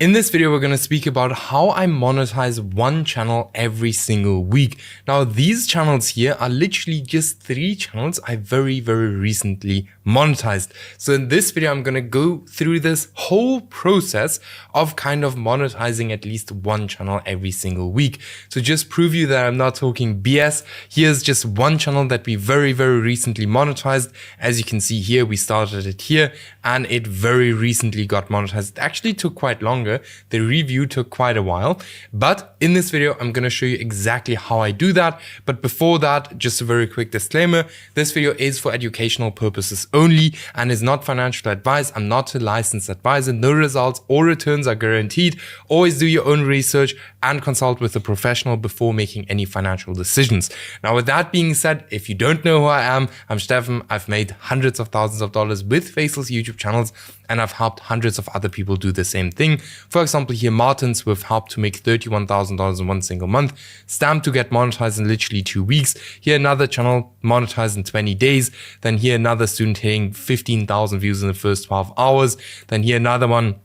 In this video, we're going to speak about how I monetize one channel every single week. Now, these channels here are literally just 3 channels I very recently monetized. So in this video, I'm going to go through this whole process of kind of monetizing at least one channel every single week. So just prove you that I'm not talking BS. Here's just one channel that we very recently monetized. As you can see here, we started it here and it very recently got monetized. It actually took quite longer. The review took quite a while, but in this video, I'm going to show you exactly how I do that. But before that, just a very quick disclaimer. This video is for educational purposes only and is not financial advice. I'm not a licensed advisor. No results or returns are guaranteed. Always do your own research and consult with a professional before making any financial decisions. Now, with that being said, if you don't know who I am, I'm Steffen. I've made hundreds of thousands of dollars with faceless YouTube channels, and I've helped hundreds of other people do the same thing. For example, here Martins, we've helped to make $31,000 in one single month. Stamp to get monetized in literally 2 weeks. Here another channel monetized in 20 days. Then here another student hitting 15,000 views in the first 12 hours. Then here another one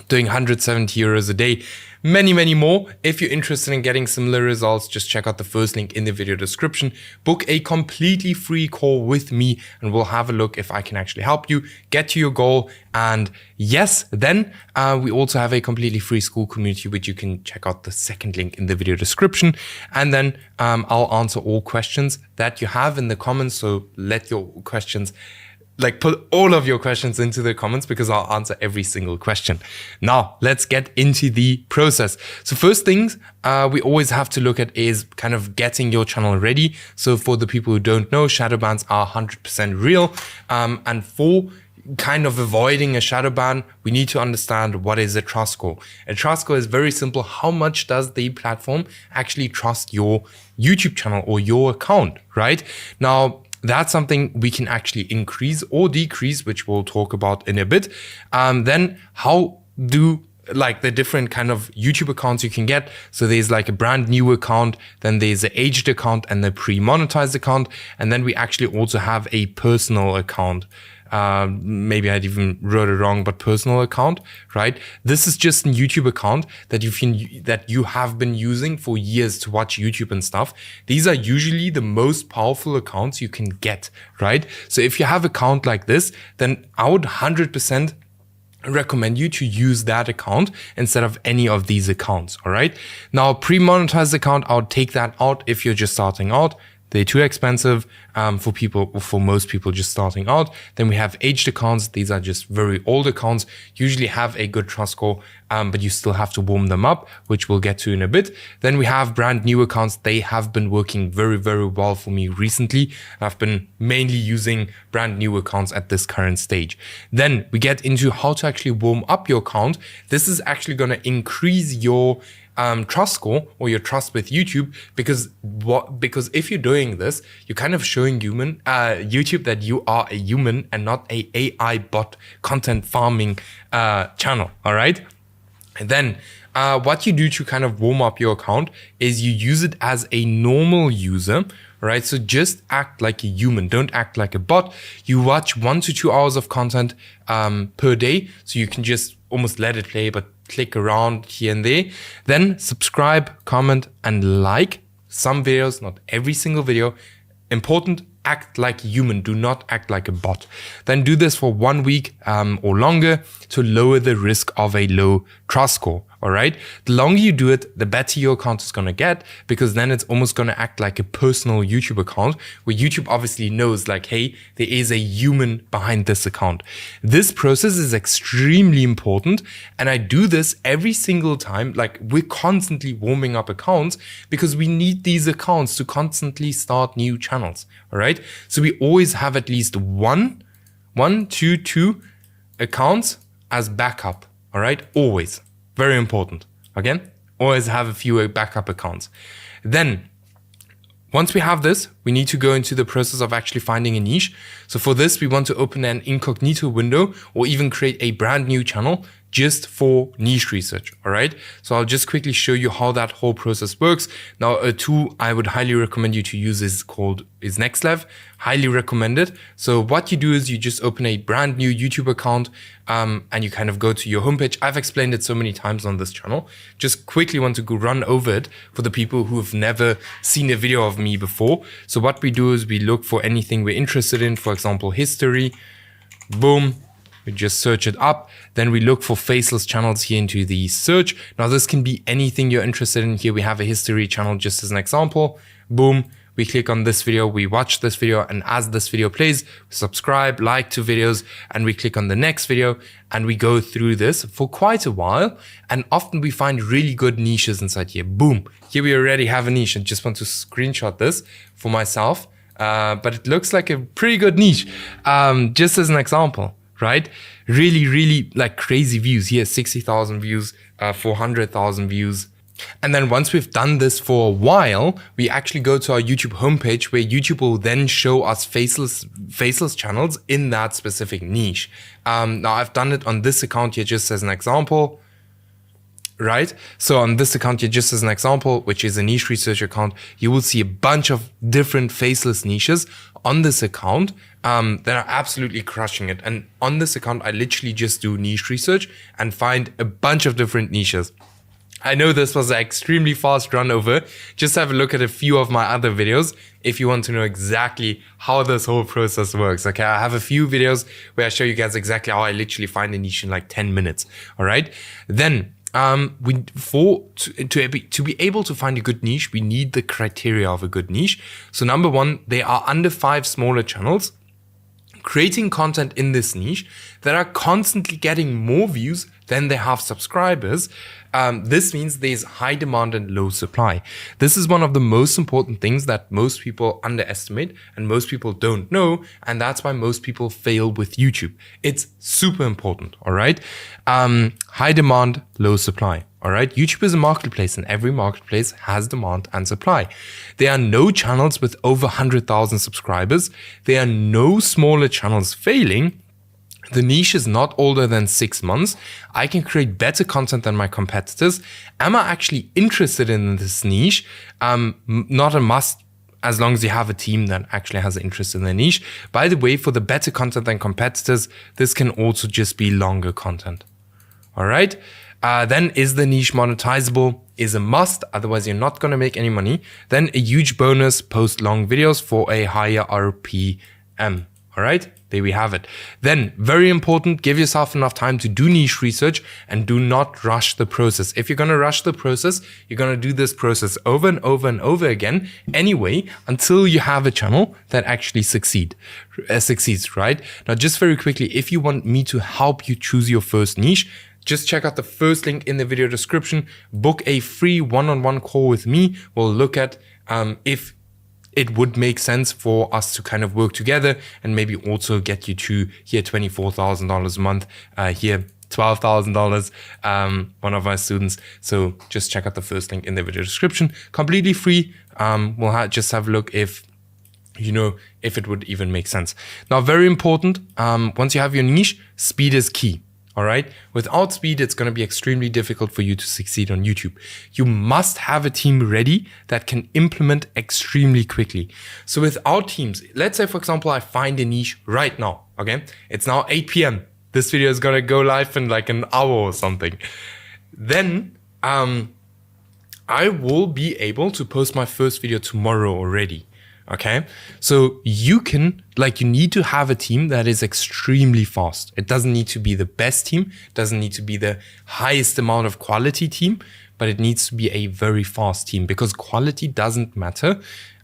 doing 170 euros a day. Many more. If you're interested in getting similar results, just check out the first link in the video description. Book a completely free call with me and we'll have a look if I can actually help you get to your goal. And yes, then we also have a completely free Skool community, which you can check out the second link in the video description. And then I'll answer all questions that you have in the comments. So let your questions, put all of your questions into the comments because I'll answer every single question. Now, let's get into the process. So first things we always have to look at is kind of getting your channel ready. So for the people who don't know, shadow bans are 100% real. And for kind of avoiding a shadow ban, we need to understand what is a trust score. A trust score is very simple. How much does the platform actually trust your YouTube channel or your account, right? Now, that's something we can actually increase or decrease, which we'll talk about in a bit. Then how do the different kind of YouTube accounts you can get. So there's like a brand new account, then there's an aged account and the pre-monetized account. And then we actually also have a personal account. Maybe I even wrote it wrong, but personal account, right? This is just a YouTube account that you have been using for years to watch YouTube and stuff. These are usually the most powerful accounts you can get, right? So if you have an account like this, then I would 100% recommend you to use that account instead of any of these accounts, all right? Now, pre-monetized account, I would take that out if you're just starting out. They're too expensive for most people just starting out. Then we have aged accounts. These are just very old accounts, usually have a good trust score, but you still have to warm them up, which we'll get to in a bit. Then we have brand new accounts. They have been working very well for me recently. I've been mainly using brand new accounts at this current stage. Then we get into how to actually warm up your account. This is actually going to increase your trust score or your trust with YouTube, because if you're doing this, you're kind of showing YouTube that you are a human and not a AI bot content farming channel. All right. And then what you do to kind of warm up your account is you use it as a normal user, right? So just act like a human. Don't act like a bot. You watch 1 to 2 hours of content per day. So you can just almost let it play, but click around here and there. Then subscribe, comment, and like some videos, not every single video. Important, act like a human. Do not act like a bot. Then do this for 1 week or longer to lower the risk of a low trust score. All right. The longer you do it, the better your account is going to get, because then it's almost going to act like a personal YouTube account where YouTube obviously knows like, hey, there is a human behind this account. This process is extremely important. And I do this every single time. Like, we're constantly warming up accounts because we need these accounts to constantly start new channels. All right. So we always have at least one to two accounts as backup. All right. Always. Very important. Again, always have a few backup accounts. Then once we have this, we need to go into the process of actually finding a niche. So for this, we want to open an incognito window or even create a brand new channel just for niche research. All right. So I'll just quickly show you how that whole process works. Now, a tool I would highly recommend you to use is ElevenLabs. Highly recommend it. So what you do is you just open a brand new YouTube account, and you kind of go to your homepage. I've explained it so many times on this channel. Just quickly want to go run over it for the people who have never seen a video of me before. So what we do is we look for anything we're interested in. For example, history. Boom. We just search it up. Then we look for faceless channels here into the search. Now this can be anything you're interested in. Here we have a history channel just as an example. Boom. We click on this video, we watch this video, and as this video plays, we subscribe, like to videos, and we click on the next video, and we go through this for quite a while. And often we find really good niches inside here. Boom. Here we already have a niche. I just want to screenshot this for myself. But it looks like a pretty good niche, just as an example. Right? Really, really like crazy views here, 60,000 views, 400,000 views. And then once we've done this for a while, we actually go to our YouTube homepage where YouTube will then show us faceless channels in that specific niche. Now I've done it on this account here just as an example. Right? So on this account here, just as an example, which is a niche research account, you will see a bunch of different faceless niches on this account that are absolutely crushing it. And on this account, I literally just do niche research and find a bunch of different niches. I know this was an extremely fast run over. Just have a look at a few of my other videos if you want to know exactly how this whole process works. Okay, I have a few videos where I show you guys exactly how I literally find a niche in like 10 minutes. All right. Then to be able to find a good niche, we need the criteria of a good niche. So number one, they are under 5 smaller channels creating content in this niche that are constantly getting more views than they have subscribers. This means there's high demand and low supply. This is one of the most important things that most people underestimate and most people don't know. And that's why most people fail with YouTube. It's super important. All right. High demand, low supply. All right. YouTube is a marketplace and every marketplace has demand and supply. There are no channels with over 100,000 subscribers. There are no smaller channels failing. The niche is not older than 6 months. I can create better content than my competitors. Am I actually interested in this niche? Not a must as long as you have a team that actually has an interest in the niche. By the way, for the better content than competitors, this can also just be longer content. All right. Then is the niche monetizable? Is a must. Otherwise, you're not going to make any money. Then a huge bonus, post long videos for a higher RPM. All right. There we have it. Then, very important, give yourself enough time to do niche research and do not rush the process. If you're going to rush the process, you're going to do this process over and over and over again anyway, until you have a channel that actually succeeds, right? Now, just very quickly, if you want me to help you choose your first niche, just check out the first link in the video description. Book a free one-on-one call with me. We'll look at if it would make sense for us to kind of work together and maybe also get you to here $24,000 a month, here $12,000, one of my students. So just check out the first link in the video description, completely free. We'll just have a look if it would even make sense. Now, very important, once you have your niche, speed is key. All right. Without speed, it's going to be extremely difficult for you to succeed on YouTube. You must have a team ready that can implement extremely quickly. So without teams, let's say, for example, I find a niche right now. Okay. It's now 8 p.m. This video is going to go live in like an hour or something. Then, I will be able to post my first video tomorrow already. Okay, so you need to have a team that is extremely fast. It doesn't need to be the best team, doesn't need to be the highest amount of quality team, but it needs to be a very fast team because quality doesn't matter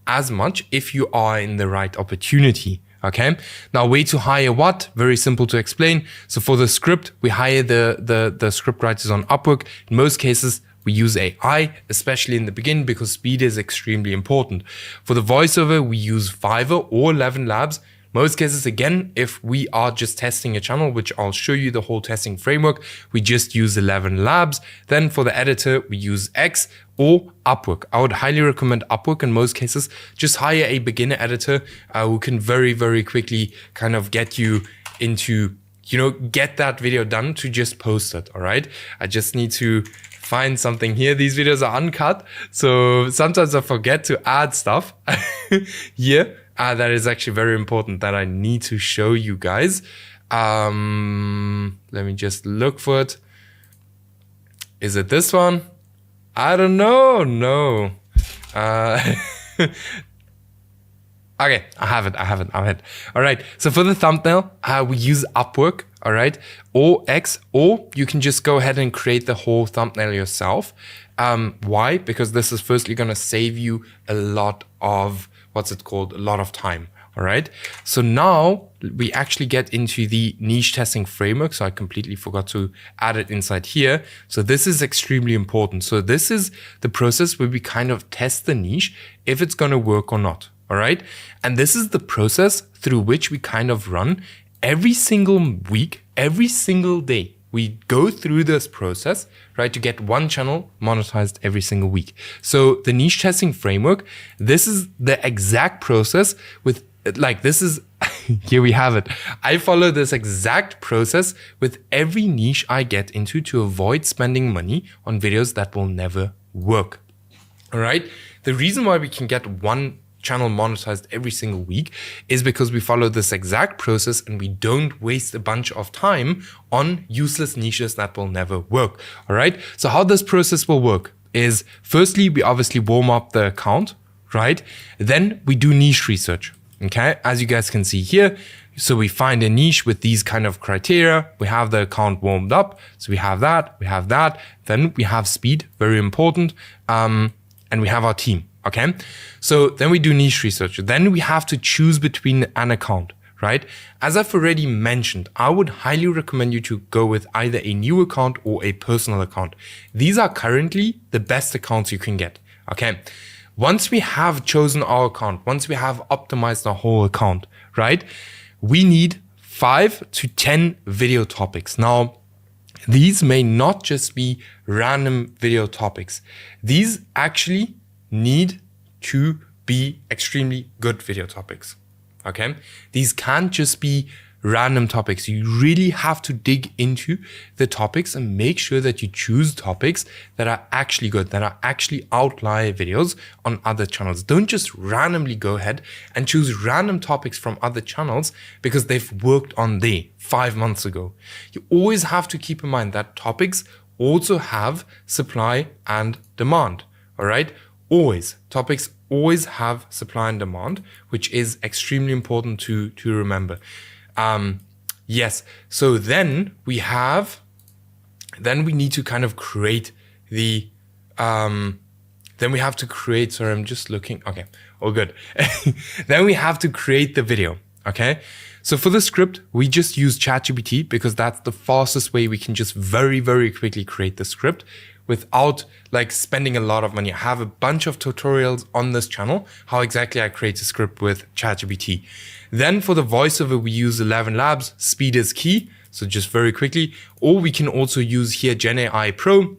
as much if you are in the right opportunity. Okay, now way to hire what? Very simple to explain. So for the script, we hire the script writers on Upwork. In most cases, we use AI, especially in the beginning, because speed is extremely important. For the voiceover, we use Fiverr or ElevenLabs. Most cases, again, if we are just testing a channel, which I'll show you the whole testing framework, we just use ElevenLabs. Then for the editor, we use X or Upwork. I would highly recommend Upwork in most cases. Just hire a beginner editor who can very, very quickly kind of get you into get that video done to just post it. All right. I just need to find something here. These videos are uncut, so sometimes I forget to add stuff here. That is actually very important that I need to show you guys. Let me just look for it. Is it this one? I don't know. No. Okay, I have it. All right. So for the thumbnail, we use Upwork. All right. Or you can just go ahead and create the whole thumbnail yourself. Why? Because this is firstly going to save you a lot of, a lot of time. All right. So now we actually get into the niche testing framework. So I completely forgot to add it inside here. So this is extremely important. So this is the process where we kind of test the niche, if it's going to work or not. All right. And this is the process through which we kind of run every single week, every single day. We go through this process, right, to get one channel monetized every single week. So the niche testing framework, this is the exact process with, this is, here we have it. I follow this exact process with every niche I get into to avoid spending money on videos that will never work. All right. The reason why we can get one channel monetized every single week is because we follow this exact process and we don't waste a bunch of time on useless niches that will never work. All right. So how this process will work is, firstly, we obviously warm up the account, right? Then we do niche research. Okay. As you guys can see here. So we find a niche with these kind of criteria. We have the account warmed up. So we have that. Then we have speed, very important. And we have our team. Okay. So then we do niche research. Then we have to choose between an account, right? As I've already mentioned, I would highly recommend you to go with either a new account or a personal account. These are currently the best accounts you can get. Okay. Once we have chosen our account, once we have optimized our whole account, right? We need 5 to 10 video topics. Now, these may not just be random video topics. These actually need to be extremely good video topics. Okay. These can't just be random topics. You really have to dig into the topics and make sure that you choose topics that are actually good, that are actually outlier videos on other channels. Don't just randomly go ahead and choose random topics from other channels because they've worked on there 5 months ago. You always have to keep in mind that topics also have supply and demand. All right. Topics always have supply and demand, which is extremely important to remember. Yes. So then we need to kind of create the, then we have to create, sorry, I'm just looking. Okay. All good. Then we have to create the video. Okay. So for the script, we just use ChatGPT because that's the fastest way we can just very, very quickly create the script without spending a lot of money. I have a bunch of tutorials on this channel, how exactly I create a script with ChatGPT. Then for the voiceover, we use ElevenLabs. Speed is key. So just very quickly, or we can also use here GenAIPro,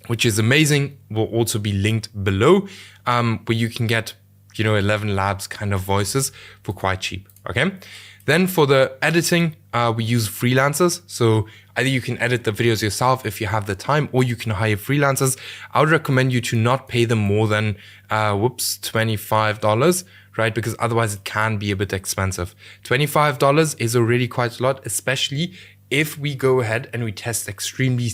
which is amazing. Will also be linked below, where you can get, ElevenLabs kind of voices for quite cheap. Okay. Then for the editing, we use freelancers. So either you can edit the videos yourself if you have the time, or you can hire freelancers. I would recommend you to not pay them more than, $25, right? Because otherwise it can be a bit expensive. $25 is already quite a lot, especially if we go ahead and we test extremely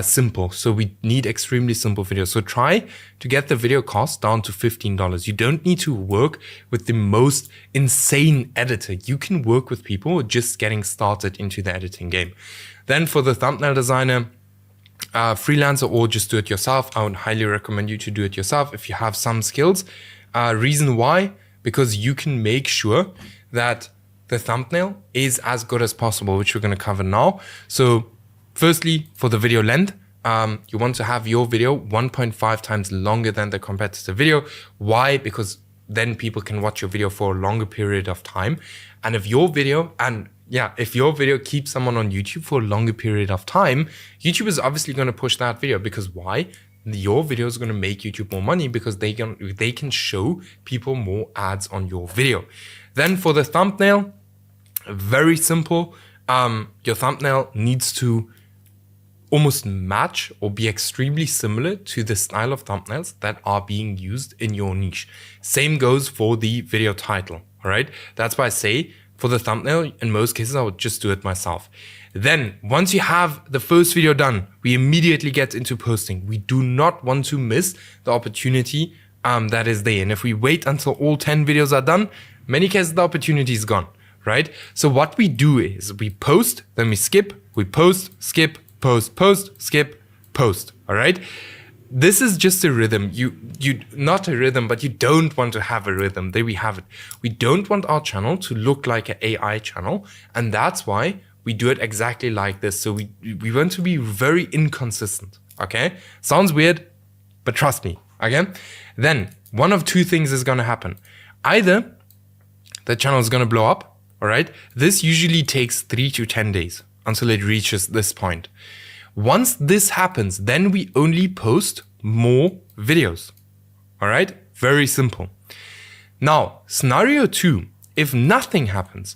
simple. So we need extremely simple videos. So try to get the video cost down to $15. You don't need to work with the most insane editor. You can work with people who are just getting started into the editing game. Then for the thumbnail designer, freelancer or just do it yourself, I would highly recommend you to do it yourself if you have some skills. Reason why? Because you can make sure that the thumbnail is as good as possible, which we're going to cover now. So firstly, for the video length, you want to have your video 1.5 times longer than the competitor video. Why? Because then people can watch your video for a longer period of time. And if your video keeps someone on YouTube for a longer period of time, YouTube is obviously going to push that video. Because why? Your video is going to make YouTube more money because they can show people more ads on your video. Then for the thumbnail, very simple. your thumbnail needs to almost match or be extremely similar to the style of thumbnails that are being used in your niche. Same goes for the video title, all right? That's why I say for the thumbnail, in most cases, I would just do it myself. Then once you have the first video done, we immediately get into posting. We do not want to miss the opportunity that is there. And if we wait until all 10 videos are done, many cases the opportunity is gone, right? So what we do is we post, then we skip, we post, skip, post, post, skip, post, all right? This is just a rhythm. You not a rhythm, but you don't want to have a rhythm. There we have it. We don't want our channel to look like an AI channel. And that's why we do it exactly like this. So we want to be very inconsistent, okay? Sounds weird, but trust me, okay? Then one of two things is gonna happen. Either the channel is gonna blow up, all right? This usually takes 3 to 10 days until it reaches this point. Once this happens, then we only post more videos, all right? Very simple. Now, scenario 2, if nothing happens,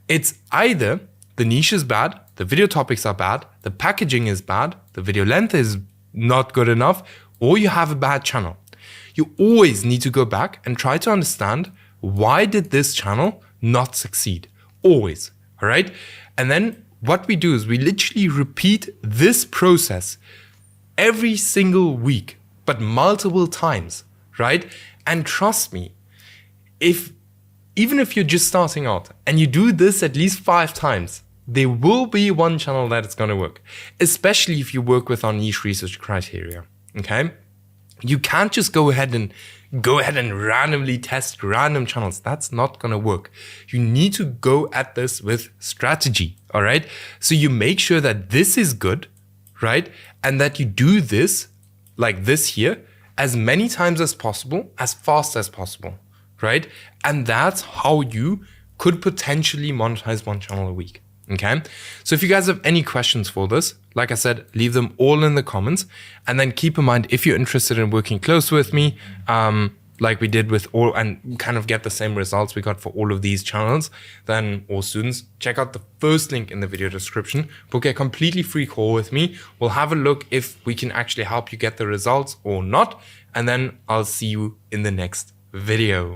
it's either the niche is bad, the video topics are bad, the packaging is bad, the video length is not good enough, or you have a bad channel. You always need to go back and try to understand, why did this channel not succeed? Always, all right? And then what we do is we literally repeat this process every single week, but multiple times, right? And trust me, even if you're just starting out and you do this at least 5 times, there will be one channel that is going to work, especially if you work with our niche research criteria, okay? You can't just go ahead and randomly test random channels. That's not going to work. You need to go at this with strategy, all right? So you make sure that this is good, right? And that you do this, like this here, as many times as possible, as fast as possible, right? And that's how you could potentially monetize one channel a week. Okay, so if you guys have any questions for this, like I said, leave them all in the comments. And then keep in mind, if you're interested in working close with me, like we did with all, and kind of get the same results we got for all of these channels, then all students, check out the first link in the video description. Book a completely free call with me. We'll have a look if we can actually help you get the results or not. And then I'll see you in the next video.